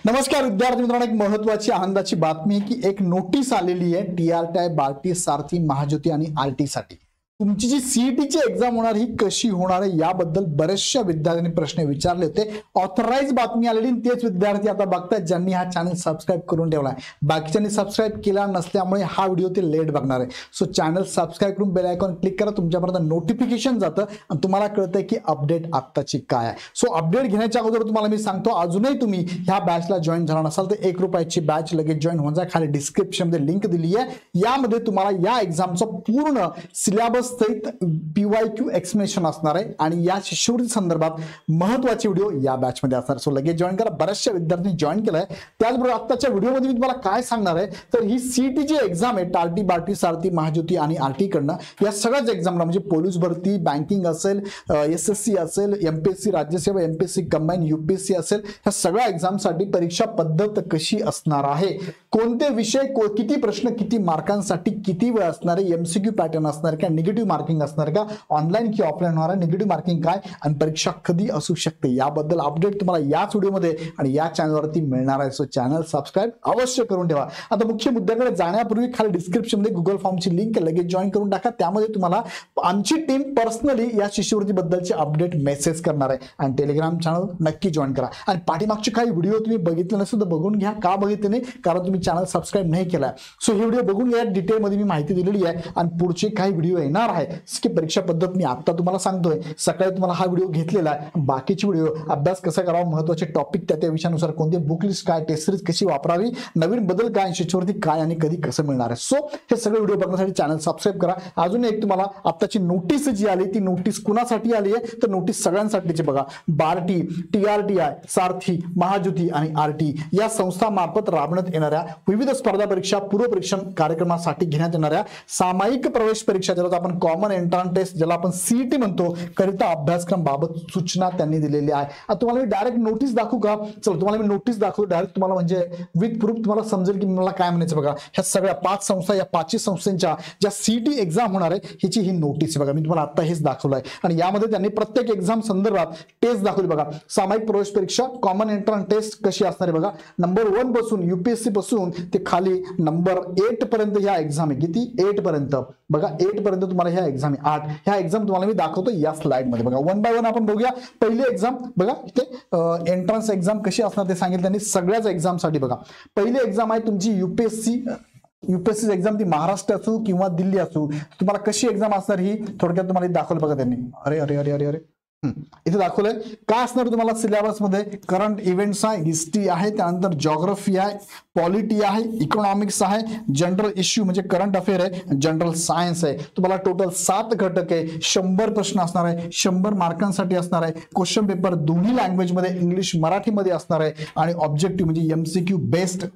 नमस्कार विद्यार्थी मित्रांनो, एक महत्त्वाची आनंदाची बातमी आहे की एक नोटीस आलेली आहे टीआरटीआय, बार्टी, सारथी, महाज्योती आणि आरटी साठी। तुमची जी सीईटीची एक्झाम होणार ही कशी होणार आहे याबद्दल बरेचशा विद्यार्थ्यांनी प्रश्न विचारले होते। ऑथराइज बातमी आलेली, तेच विद्यार्थी आता बघतात ज्यांनी हा चॅनल सबस्क्राइब करून ठेवलाय। बाकीच्यांनी सबस्क्राइब केला नसल्यामुळे हा व्हिडिओ ते लेट बघणार आहे। सो चॅनल सबस्क्राइब करून बेल आयकॉन क्लिक करा, तुमच्यापर्यंत नोटिफिकेशन जातं आणि तुम्हाला कळतंय की अपडेट आत्ताची काय आहे। सो अपडेट घेण्याच्या अगोदर तुम्हाला मी सांगतो, अजूनही तुम्ही ह्या बॅचला जॉईन झाला नसाल तर 1 रुपयाची बॅच लगेच जॉईन होऊन जा। खाली डिस्क्रिप्शन मध्ये लिंक दिली आहे, यामध्ये तुम्हाला या एक्झामचं पूर्ण सिलेबस सहित पीवायक्यू एक्सप्लेनेशन असणार आहे आणि या शिष्यवृत्ती संदर्भात महत्त्वाचे व्हिडिओ या बॅच मध्ये असणार। सो लगेच जॉईन करा। बऱ्याचशा विद्यार्थ्यांनी जॉईन केलाय। त्याचबरोबर आत्ताच्या व्हिडिओमध्ये मी तुम्हाला काय सांगणार आहे तर ही सीईटी जी एक्झाम आहे टार्टी, बार्टी, सारथी, महाज्योती आणि आरटी कडनं या सगळ्याच एक्झामला म्हणजे पोलीस भरती, बँकिंग असेल, एसएससी असेल, एमपीएससी राज्यसेवा, एमपीएससी कंबाईन, यूपीएससी असेल, ह्या सगळ्या एक्झामसाठी परीक्षा पद्धत कशी असणार आहे, कोणते विषय, किती प्रश्न, किती मार्कांसाठी, किती वेळ असणार आहे, एमसीक्यू पॅटर्न असणार का, निगेटिव्ह मार्किंग असणार का, ऑनलाईन की ऑफलाईन होणार आहे, निगेटिव्ह मार्किंग काय आणि परीक्षा कधी असू शकते याबद्दल अपडेट तुम्हाला याच व्हिडिओमध्ये आणि या चॅनलवरती मिळणार आहे। सो चॅनल सबस्क्राइब अवश्य करून ठेवा। आता मुख्य मुद्द्याकडे जाण्यापूर्वी खाली डिस्क्रिप्शन मध्ये गुगल फॉर्मची लिंक लगेच जॉईन करून टाका। त्यामध्ये तुम्हाला आमची टीम पर्सनली या शिष्यवृत्ती बद्दलचे अपडेट मेसेज करणार आहे आणि टेलिग्राम चॅनल नक्की जॉईन करा। आणि पाठीमागचे काही व्हिडिओ तुम्ही बघितले नसेल तर बघून घ्या। का बघितले नाही? कारण तुम्ही चॅनल सबस्क्राइब नाही केलाय। सो हे व्हिडिओ बघून घ्या, डिटेल मध्ये मी माहिती दिलेली आहे आणि पुढचे काही व्हिडिओ येणार आहे। की परीक्षा पद्धत मी आता तुम्हाला सांगतोय, सकाळी तुम्हाला हा व्हिडिओ घेतलेला आहे। बाकीचे व्हिडिओ अभ्यास कसा करावा, महत्त्वाचे टॉपिक त्या विषयानुसार कोणते बुक लिस्ट काय, टेस्ट सिरीज कशी वापरावी, नवीन बदल काय, शिष्यवृत्ती काय आणि कधी कसं मिळणार आहे। सो हे सगळे व्हिडिओ बघण्यासाठी चॅनल सबस्क्राइब करा। अजून एक तुम्हाला आत्ताची नोटीस जी आली ती नोटीस कुणासाठी आली आहे तर नोटीस सगळ्यांसाठीची बघा। बार्टी, टीआरटीआय, सारथी, महाज्योती आणि आरटी या संस्थांमार्फत राबवण्यात येणाऱ्या विविध स्पर्धा परीक्षा, पूर्व परीक्षा कार्यक्रमासाठी घेण्यात येणाऱ्या सामायिक प्रवेश परीक्षा, ज्याला आपण कॉमन एंट्रन्स टेस्ट, ज्याला आपण सीईटी म्हणतो, करिता अभ्यासक्रम बाबत सूचना त्यांनी दिलेली आहे। आता तुम्हाला मी डायरेक्ट नोटीस दाखवू का? चला तुम्हाला मी नोटीस दाखवतो डायरेक्ट, तुम्हाला म्हणजे विथ प्रूफ तुम्हाला समजेल की मला काय म्हणायचं बघा। ह्या सगळ्या 5 संस्था, या 5 संस्थांच्या ज्या सीईटी एक्झाम होणार आहे ह्याची ही नोटीस बघा। मी तुम्हाला आता हेच दाखवलं आहे आणि यामध्ये त्यांनी प्रत्येक एक्झाम संदर्भात टेस्ट दाखवली बघा। सामायिक प्रवेश परीक्षा कॉमन एंट्रन्स टेस्ट कशी असणार आहे बघा। नंबर 1 पासून यूपीएससी पासून ते खाली नंबर 8 पर्यंत ह्या एक्झाम आहे। किती? 8 पर्यंत बघा। 8 पर्यंत तुम्हाला ह्या एक्झाम आहे। 8 ह्या एक्झाम तुम्हाला मी दाखवतो या स्लाइड मध्ये बघा। 1 बाय 1 आपण बघूया। पहिली एक्झाम बघा, इथे एंट्रन्स एक्झाम कशी असणार ते सांगितलं त्यांनी सगळ्याच एक्झाम साठी बघा। पहिली एक्झाम आहे तुमची यूपीएससी एक्झाम, ती महाराष्ट्र असो किंवा दिल्ली असो, तुम्हाला कशी एक्झाम असणार ही थोडक्यात तुम्हाला दाखवलं बघा त्यांनी। अरे अरे अरे अरे अरे इथे दाखवलंय काय असणार तुम्हाला सिलेबस मध्ये। करंट इव्हेंट्स आहे, हिस्ट्री आहे, त्यानंतर जॉग्राफी आहे, पॉलिटी आहे, इकॉनॉमिक्स आहे, जनरल इश्यू म्हणजे करंट अफेअर आहे, जनरल सायन्स आहे। तुम्हाला टोटल 7 घटक आहे, 100 प्रश्न असणार आहे, 100 मार्कांसाठी असणार आहे। क्वेश्चन पेपर दोन्ही लँग्वेज मध्ये, इंग्लिश मराठीमध्ये असणार आहे आणि ऑब्जेक्टिव्ह म्हणजे एमसीक्यू बेस्ड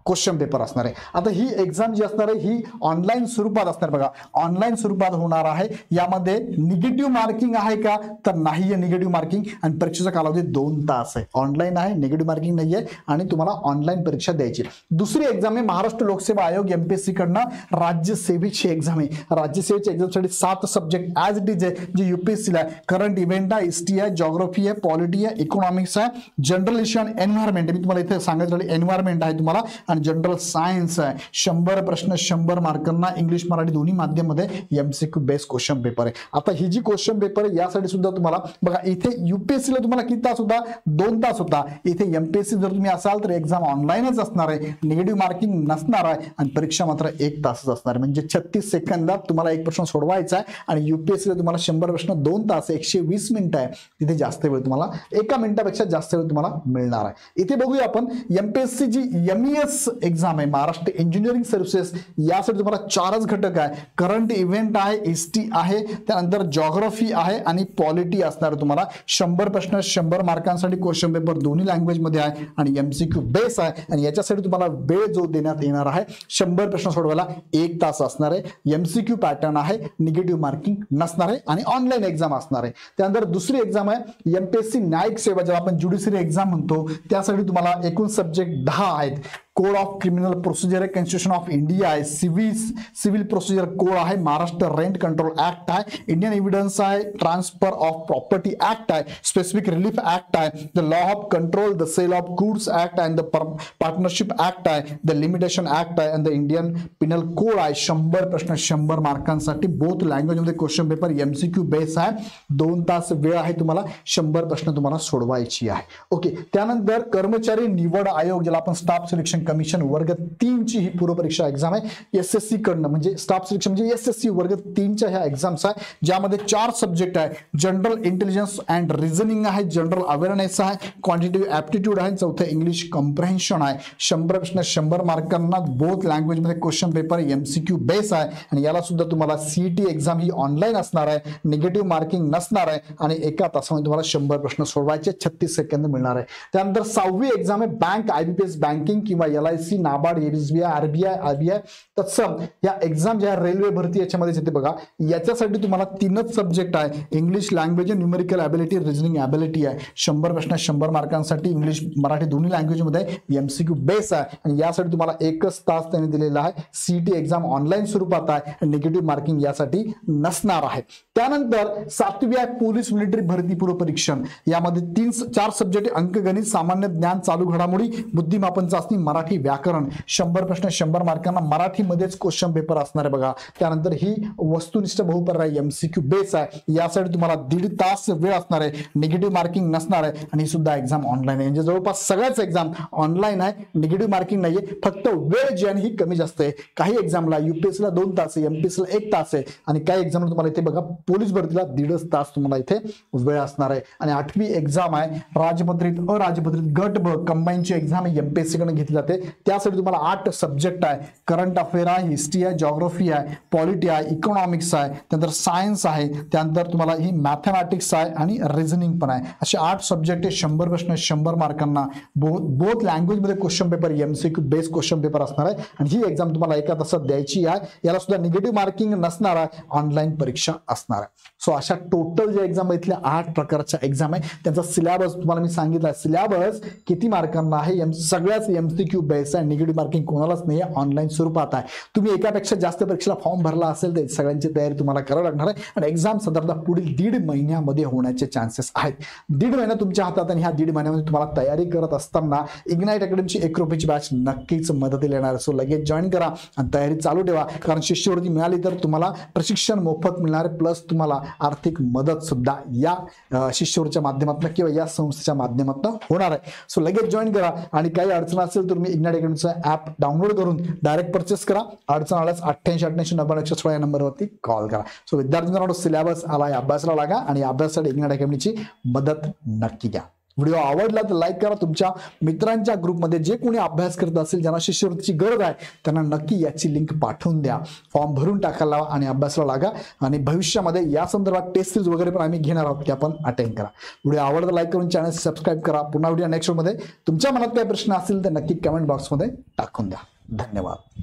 क्वेश्चन पेपर असणार आहे। आता ही एक्झाम जी असणार आहे ही ऑनलाईन स्वरूपात असणार बघा। ऑनलाईन स्वरूपात होणार आहे। यामध्ये निगेटिव्ह मार्किंग आहे का तर नाही आहे निगेटिव्ह मार्किंग आणि परीक्षेचा कालावधी 2 तास आहे। ऑनलाईन आहे, निगेटिव्ह मार्किंग नाहीये आणि तुम्हाला ऑनलाईन परीक्षा द्यायची। दुसरी एक्झाम आहे महाराष्ट्र लोकसेवा आयोग एमपीएससी कडनं राज्यसेवेची एक्झाम आहे। राज्यसेवेच्या एक्झामसाठी 7 सब्जेक्ट ॲज इट इज आहे जे यूपीएससीला आहे। करंट इव्हेंट आहे, हिस्ट्री आहे, जॉग्राफी आहे, पॉलिटी आहे, इकॉनॉमिक्स आहे, जनरल इश्यू आणि एन्व्हायरमेंट आहे। मी तुम्हाला इथे सांगायचं एन्व्हायरमेंट आहे तुम्हाला आणि जनरल सायन्स आहे। 100 प्रश्न, 100 मार्कांना, इंग्लिश मराठी दोन्ही माध्यमामध्ये एमसीक्यू बेस्ड क्वेश्चन पेपर आहे। आता ही जी क्वेश्चन पेपर आहे यासाठी सुद्धा तुम्हाला बघा, इथे यूपीएससी ला तुम्हाला किती तास होता? 2 तास होता। इथे एमपीएससी जर तुम्ही असाल तर एक्झाम ऑनलाईनच असणार आहे, निगेटिव्ह मार्किंग नसणार आहे आणि परीक्षा मात्र 1 तासच असणार आहे। म्हणजे 36 सेकंदात तुम्हाला एक प्रश्न सोडवायचा आहे आणि यूपीएससी ला तुम्हाला 100 प्रश्न 2 तास 120 मिनिटं आहे। तिथे जास्त वेळ तुम्हाला 1 मिनिटापेक्षा जास्त वेळ तुम्हाला मिळणार आहे। इथे बघूया आपण एमपीएससी जी एमईएस एक्झाम आहे, महाराष्ट्र इंजिनिअरिंग सर्व्हिसेस, यासाठी तुम्हाला 4च घटक आहे। करंट इव्हेंट आहे, हिस्ट्री आहे, त्यानंतर जॉग्राफी आहे आणि पॉलिटी असणार तुम्हाला। 100 प्रश्न, 100 मार्कांसाठी क्वेश्चन पेपर दोन्ही लँग्वेज मध्ये आहे आणि एमसीक्यू बेस आहे आणि याच्यासाठी तुम्हाला वेळ जो देण्यात येणार आहे 100 प्रश्न सोडवायला 1 तास असणार आहे। एमसीक्यू पॅटर्न आहे, निगेटिव्ह मार्किंग नसणार आहे आणि ऑनलाईन एक्झाम असणार आहे। त्यानंतर दुसरी एक्झाम आहे एमपीएससी न्यायिक सेवा, ज्याला आपण ज्युडिशरी एक्झाम म्हणतो, त्यासाठी तुम्हाला एकूण सब्जेक्ट 10 आहेत। कोड ऑफ क्रिमिनल प्रोसिजर आहे, कॉन्स्टिट्यूशन ऑफ इंडिया आहे, सिव्हिल प्रोसिजर कोड आहे, महाराष्ट्र रेंट कंट्रोल ऍक्ट आहे, इंडियन एव्हिडन्स आहे, ट्रान्सफर ऑफ प्रॉपर्टी ऍक्ट आहे, स्पेसिफिक रिलीफ ऍक्ट आहे, the law of control the sale of goods act and the partnership act आहे, the limitation act आहे, and the Indian penal code आहे. 100 प्रश्न 100 मार्कांसाठी both language मध्ये question paper MCQ base आहे. 2 तास वेळ आहे तुम्हाला, 100 प्रश्न तुम्हाला सोडवायची आहे. ओके, त्यानंतर कर्मचारी निवड आयोग ज्याला आपण स्टाफ सिलेक्शन कमिशन वर्ग 3 ची ही पूर्व परीक्षा एक्झाम आहे. एसएससी कडनं म्हणजे स्टाफ सिलेक्शन म्हणजे एसएससी वर्ग 3 च्या ह्या एक्झाम्स आहे, ज्यामध्ये 4 सब्जेक्ट आहे. जनरल इंटेलिजन्स अँड रिझनिंग आहे, जनरल अवेअरनेस आहे, क्वांटिटेटिव्ह ऍप्टिट्यूड आहे, चौथं इंग्लिश कॉम्प्रिहेन्शन आहे. 100 प्रश्न 100 मार्कांना बोथ लँग्वेज मध्ये क्वेश्चन पेपर एमसीक्यू बेस आहे. आणि याला सुद्धा तुम्हाला सीईटी एक्झाम ही ऑनलाईन असणार आहे, निगेटिव्ह मार्किंग नसणार आहे आणि एका तासामध्ये तुम्हाला 100 प्रश्न सोडवायचे, 36 सेकंद मिळणार आहे. त्यानंतर 6वी एक्झाम आहे बँक, आयबीपीएस बँकिंग किंवा LIC, नाबार्ड, एसबीआय, आरबीआय तत्सम या एक्झाम ज्या रेल्वे भरती याच्यामध्ये येते बघा. याच्यासाठी तुम्हाला 3च सब्जेक्ट आहे, English language, numerical ability, reasoning ability आहे. 100 प्रश्न 100 मार्कांसाठी इंग्लिश मराठी दोन्ही लँग्वेज मध्ये एमसीक्यू बेस आहे. आणि यासाठी तुम्हाला 1च तास त्यांनी दिलेला आहे. सीईटी एक्झाम ऑनलाईन स्वरूपात आहे, निगेटिव्ह मार्किंग यासाठी नसणार आहे. त्यानंतर 7वी आहे पोलीस मिलिटरी भरती पूर्व परीक्षण. यामध्ये 4 सब्जेक्ट, अंकगणित, सामान्य ज्ञान, चालू घडामोडी, बुद्धिमापन चाचणी, मराठी व्याकरण. 100 प्रश्न 100 मार्कांना मराठीमध्येच क्वेश्चन पेपर असणार आहे बघा. त्यानंतर ही वस्तुनिष्ठ बहुपर्याय एमसीक्यू बेस आहे. यासाठी तुम्हाला 1.5 तास वेळ असणार आहे, निगेटिव्ह मार्किंग नसणार आहे आणि ही सुद्धा एक्झाम ऑनलाईन आहे. म्हणजे जवळपास सगळ्याच एक्झाम ऑनलाईन आहे, निगेटिव्ह मार्किंग नाहीये, फक्त वेळ जी आहे ही कमी जास्त आहे. काही एक्झामला युपीएससीला 2 तास आहे, एमपीएससीला 1 तास आहे आणि काही एक्झामला तुम्हाला इथे बघा पोलीस भरतीला 1.5 तास तुम्हाला इथे वेळ असणार आहे. आणि 8वी एक्झाम आहे राजपत्रित अराजपत्रित गट ब कंबाईनची एक्झाम एमपीएससी कडे घेतली जाते. त्यासाठी तुम्हाला 8 सब्जेक्ट आहे, करंट अफेअर आहे, हिस्ट्री आहे, जॉग्राफी आहे, पॉलिटी आहे, इकॉनॉमिक्स आहे, त्यानंतर सायन्स आहे, त्यानंतर तुम्हाला ही मॅथमॅटिक्स आहे आणि रिझनिंग पण आहे. असे 8 सब्जेक्ट 100 प्रश्न 100 मार्कांना बोथ लँग्वेज मध्ये question paper MCQ base question paper असणार आहे. आणि ही एक्झाम तुम्हाला एका तासात द्यायची आहे. याला सुद्धा निगेटिव्ह मार्किंग नसणार आहे, ऑनलाईन परीक्षा असणार आहे. सो अशा टोटल जे एक्झाम इथल्या 8 प्रकारच्या एक्झाम आहे, त्यांचा सिलेबस तुम्हाला मी सांगितलं. सिलेबस किती मार्कांना आहे, सगळ्याच एमसीक्यू बेस आहे, निगेटिव्ह मार्किंग कोणालाच नाही आहे, ऑनलाईन स्वरूपात आहे. तुम्ही एकापेक्षा जास्त परीक्षेला फॉर्म भरला असेल तर सगळ्यांची तयारी तुम्हाला करावी लागणार आहे. आणि एक्झाम साधारणतः पुढील 1.5 महिन्यामध्ये होण्याचे चान्सेस आहेत. 1.5 महिना तुमच्या हातात आणि ह्या 1.5 महिन्यामध्ये तुम्हाला तयारी करत असताना इग्नाइट अकॅडमीची 1 रुपयाची बॅच नक्कीच मदतीला येणार. सो लगेच जॉईन करा आणि तयारी चालू ठेवा, कारण शिष्यवृत्ती मिळाली तर तुम्हाला प्रशिक्षण मोफत मिळणार, प्लस तुम्हाला आर्थिक मदत सुद्धा या शिष्यवृत्तीच्या माध्यमातून किंवा या संस्थेच्या माध्यमातून होणार आहे. सो लगेच जॉईन करा आणि काही अडचण असेल तर तुम्ही इग्नाइट अकॅडमीचा ऍप डाउनलोड करून डायरेक्ट परचेस करा. अडचण आल्यास 888890 या नंबरवरती कॉल करा. सो विद्यार्थ्यांना सिलेबस आलाय, अभ्यासाला लागा आणि अभ्यासासाठी इग्नाइट अकॅडमीची मदत नक्की घ्या. व्हिडिओ आवडला तर लाईक करा. तुमच्या मित्रांच्या ग्रुपमध्ये जे कोणी अभ्यास करत असेल, ज्यांना शिष्यवृत्तीची गरज आहे, त्यांना नक्की याची लिंक पाठवून द्या. फॉर्म भरून टाकायला लावा आणि अभ्यासाला लागा. आणि भविष्यामध्ये या संदर्भात टेस्ट सिरीज वगैरे पण आम्ही घेणार आहोत, त्या पण अटेंड करा. व्हिडिओ आवडला तर लाईक करून चॅनल सबस्क्राईब करा. पुन्हा व्हिडिओ नेक्स्ट मध्ये तुमच्या मनात काही प्रश्न असतील तर नक्की कमेंट बॉक्समध्ये टाकून द्या. धन्यवाद.